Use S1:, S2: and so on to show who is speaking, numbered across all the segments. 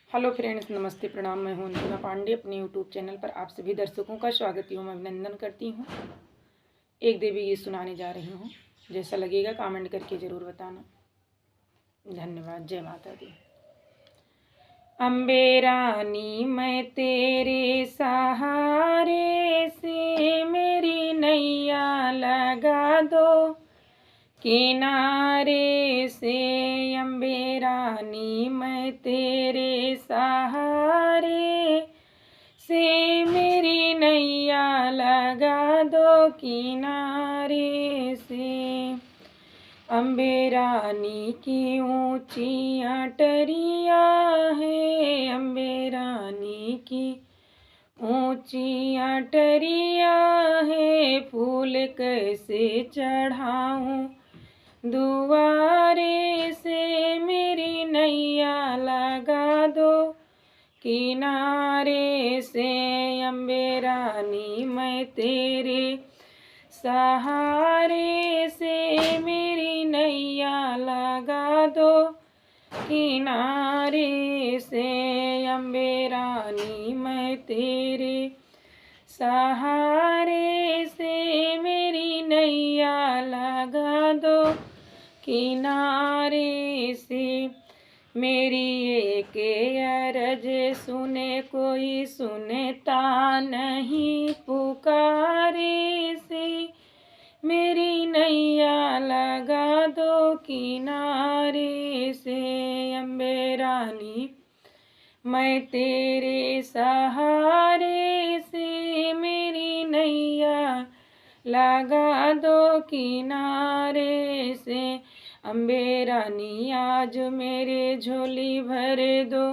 S1: Hello friends, नमस्ते, प्रणाम। मैं हूं अंजुना पांडे। अपने यूट्यूब चैनल पर आप सभी दर्शकों का स्वागत एवं अभिनंदन करती हूं। एक देवी गीत सुनाने जा रही हूं। जैसा लगेगा कमेंट करके ज़रूर बताना। धन्यवाद। जय माता दी। अम्बे रानी मैं तेरे सहारे से मेरी नैया लगा दो किनारे से। अम्बे रानी मैं तेरे सहारे से मेरी नैया लगा दो किनारे से। अम्बे रानी की ऊंची अटरिया है, अम्बे रानी की ऊंची अटरिया है। फूल कैसे चढ़ाऊं दुआरे से मेरी नैया लगा दो किनारे से। अम्बे रानी मैं तेरे सहारे से मेरी नैया लगा दो किनारे से। अम्बे रानी मैं तेरे सहारे से मेरी नैया लगा दो किनारे से। मेरी एक अरज सुने कोई सुनता नहीं पुकारे से मेरी नैया लगा दो किनारे से। अम्बे रानी मैं तेरे सहारे से मेरी नैया लगा दो किनारे से। अम्बे रानी आज मेरे झोली भर दो,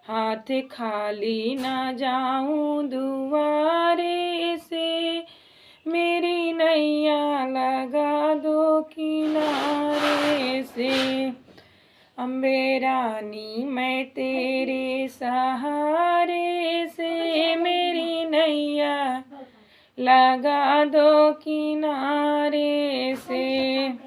S1: हाथ खाली ना जाऊं दुआरे से मेरी नैया लगा दो किनारे से। अम्बे रानी मैं तेरे सहारे से मेरी नैया लगा दो किनारे से।